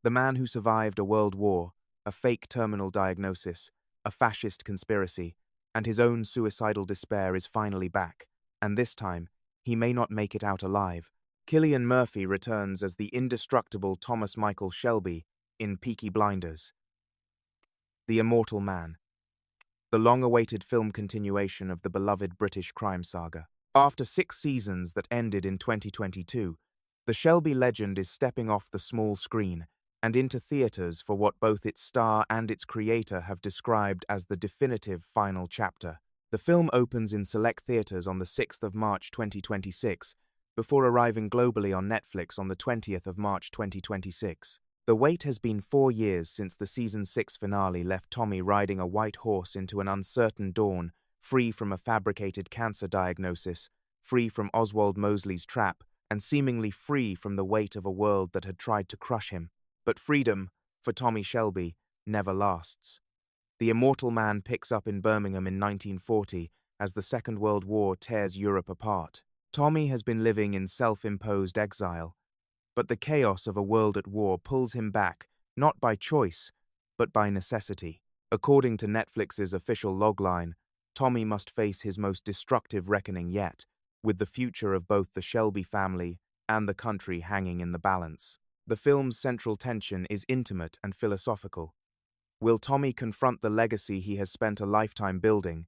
The man who survived a world war, a fake terminal diagnosis, a fascist conspiracy, and his own suicidal despair is finally back, and this time, he may not make it out alive. Cillian Murphy returns as the indestructible Thomas Michael Shelby in Peaky Blinders. The Immortal Man, the long-awaited film continuation of the beloved British crime saga. After 6 seasons that ended in 2022, the Shelby legend is stepping off the small screen and into theaters for what both its star and its creator have described as the definitive final chapter. The film opens in select theaters on the 6th of March 2026, before arriving globally on Netflix on the 20th of March 2026. The wait has been 4 years since the season 6 finale left Tommy riding a white horse into an uncertain dawn, free from a fabricated cancer diagnosis, free from Oswald Mosley's trap, and seemingly free from the weight of a world that had tried to crush him. But freedom, for Tommy Shelby, never lasts. The Immortal Man picks up in Birmingham in 1940 as the Second World War tears Europe apart. Tommy has been living in self-imposed exile, but the chaos of a world at war pulls him back, not by choice, but by necessity. According to Netflix's official logline, Tommy must face his most destructive reckoning yet, with the future of both the Shelby family and the country hanging in the balance. The film's central tension is intimate and philosophical. Will Tommy confront the legacy he has spent a lifetime building,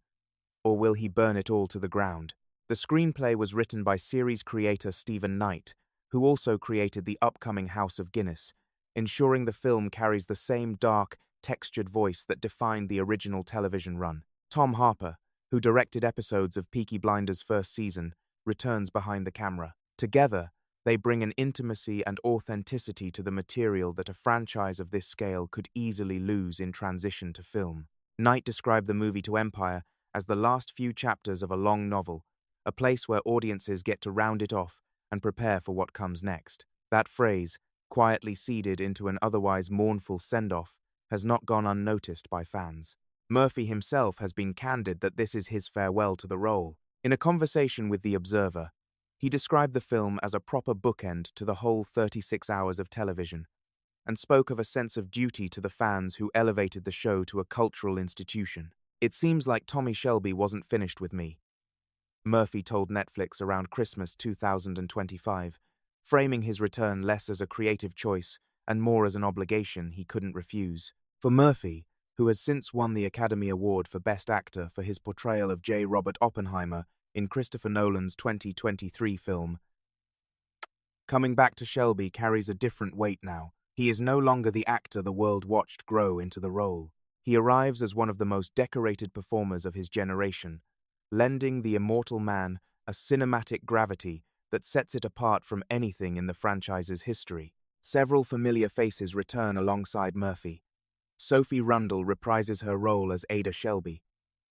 or will he burn it all to the ground? The screenplay was written by series creator Stephen Knight, who also created the upcoming House of Guinness, ensuring the film carries the same dark, textured voice that defined the original television run. Tom Harper, who directed episodes of Peaky Blinders' first season, returns behind the camera. Together, they bring an intimacy and authenticity to the material that a franchise of this scale could easily lose in transition to film. Knight described the movie to Empire as the last few chapters of a long novel, a place where audiences get to round it off and prepare for what comes next. That phrase, quietly seeded into an otherwise mournful send-off, has not gone unnoticed by fans. Murphy himself has been candid that this is his farewell to the role. In a conversation with The Observer, he described the film as a proper bookend to the whole 36 hours of television, and spoke of a sense of duty to the fans who elevated the show to a cultural institution. "It seems like Tommy Shelby wasn't finished with me," Murphy told Netflix around Christmas 2025, framing his return less as a creative choice and more as an obligation he couldn't refuse. For Murphy, who has since won the Academy Award for Best Actor for his portrayal of J. Robert Oppenheimer in Christopher Nolan's 2023 film, coming back to Shelby carries a different weight now. He is no longer the actor the world watched grow into the role. He arrives as one of the most decorated performers of his generation, lending The Immortal Man a cinematic gravity that sets it apart from anything in the franchise's history. Several familiar faces return alongside Murphy. Sophie Rundle reprises her role as Ada Shelby,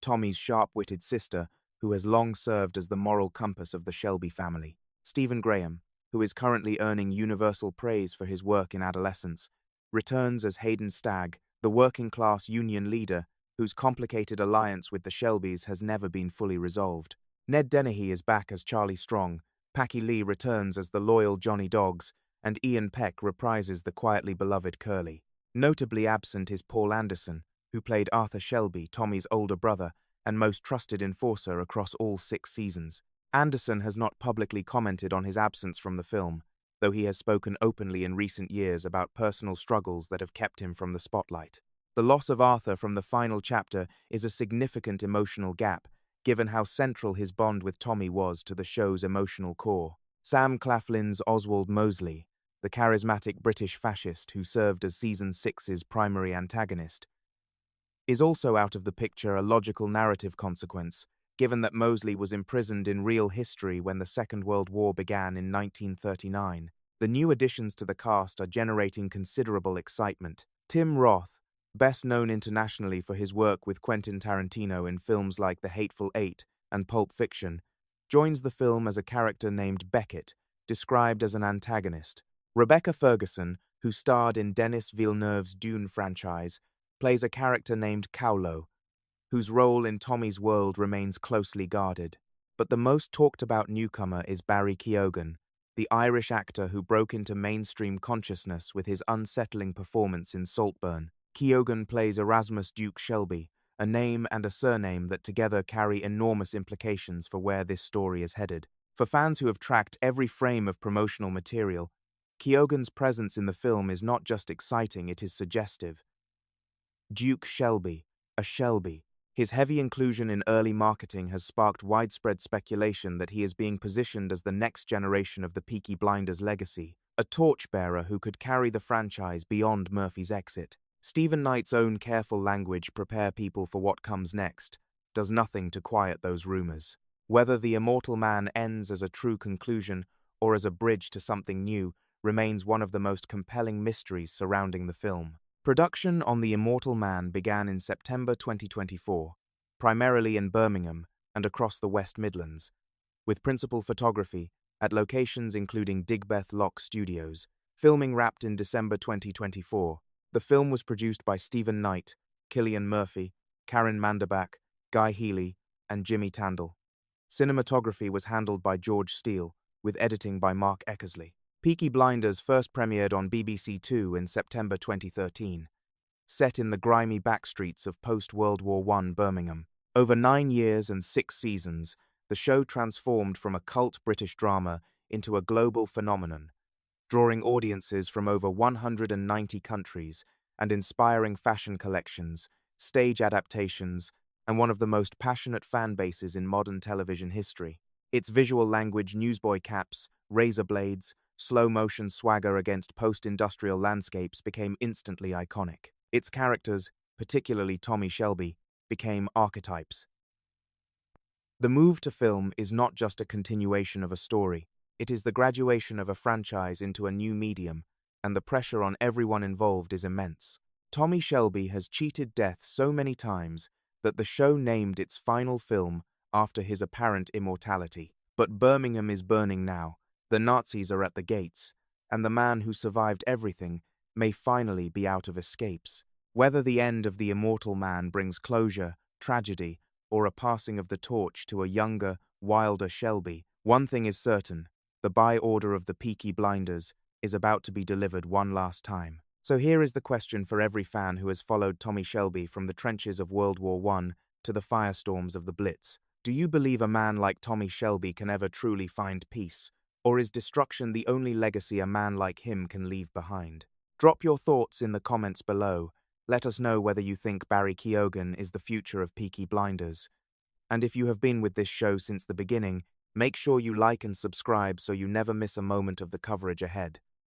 Tommy's sharp-witted sister who has long served as the moral compass of the Shelby family. Stephen Graham, who is currently earning universal praise for his work in Adolescence, returns as Hayden Stagg, the working-class union leader whose complicated alliance with the Shelbys has never been fully resolved. Ned Dennehy is back as Charlie Strong, Packy Lee returns as the loyal Johnny Dogs, and Ian Peck reprises the quietly beloved Curly. Notably absent is Paul Anderson, who played Arthur Shelby, Tommy's older brother, and most trusted enforcer across all 6 seasons. Anderson has not publicly commented on his absence from the film, though he has spoken openly in recent years about personal struggles that have kept him from the spotlight. The loss of Arthur from the final chapter is a significant emotional gap, given how central his bond with Tommy was to the show's emotional core. Sam Claflin's Oswald Mosley, the charismatic British fascist who served as Season 6's primary antagonist, is also out of the picture, a logical narrative consequence, given that Mosley was imprisoned in real history when the Second World War began in 1939. The new additions to the cast are generating considerable excitement. Tim Roth, best known internationally for his work with Quentin Tarantino in films like The Hateful Eight and Pulp Fiction, joins the film as a character named Beckett, described as an antagonist. Rebecca Ferguson, who starred in Denis Villeneuve's Dune franchise, plays a character named Kaulo, whose role in Tommy's world remains closely guarded. But the most talked about newcomer is Barry Keoghan, the Irish actor who broke into mainstream consciousness with his unsettling performance in Saltburn. Keoghan plays Erasmus Duke Shelby, a name and a surname that together carry enormous implications for where this story is headed. For fans who have tracked every frame of promotional material, Keoghan's presence in the film is not just exciting, it is suggestive. Duke Shelby, a Shelby. His heavy inclusion in early marketing has sparked widespread speculation that he is being positioned as the next generation of the Peaky Blinders legacy, a torchbearer who could carry the franchise beyond Murphy's exit. Stephen Knight's own careful language, "prepare people for what comes next," does nothing to quiet those rumors. Whether the Immortal Man ends as a true conclusion or as a bridge to something new remains one of the most compelling mysteries surrounding the film. Production on The Immortal Man began in September 2024, primarily in Birmingham and across the West Midlands, with principal photography at locations including Digbeth Lock Studios. Filming wrapped in December 2024. The film was produced by Stephen Knight, Cillian Murphy, Karen Manderbach, Guy Healy, and Jimmy Tandle. Cinematography was handled by George Steele, with editing by Mark Eckersley. Peaky Blinders first premiered on BBC Two in September 2013, set in the grimy backstreets of post-World War I Birmingham. Over 9 years and 6 seasons, the show transformed from a cult British drama into a global phenomenon, drawing audiences from over 190 countries and inspiring fashion collections, stage adaptations, and one of the most passionate fan bases in modern television history. Its visual language, newsboy caps, razor blades, slow-motion swagger against post-industrial landscapes became instantly iconic. Its characters, particularly Tommy Shelby, became archetypes. The move to film is not just a continuation of a story, it is the graduation of a franchise into a new medium, and the pressure on everyone involved is immense. Tommy Shelby has cheated death so many times that the show named its final film after his apparent immortality. But Birmingham is burning now, the Nazis are at the gates, and the man who survived everything may finally be out of escapes. Whether the end of The Immortal Man brings closure, tragedy, or a passing of the torch to a younger, wilder Shelby, one thing is certain: the by-order of the Peaky Blinders is about to be delivered one last time. So here is the question for every fan who has followed Tommy Shelby from the trenches of World War I to the firestorms of the Blitz. Do you believe a man like Tommy Shelby can ever truly find peace? Or is destruction the only legacy a man like him can leave behind? Drop your thoughts in the comments below. Let us know whether you think Barry Keoghan is the future of Peaky Blinders. And if you have been with this show since the beginning, make sure you like and subscribe so you never miss a moment of the coverage ahead.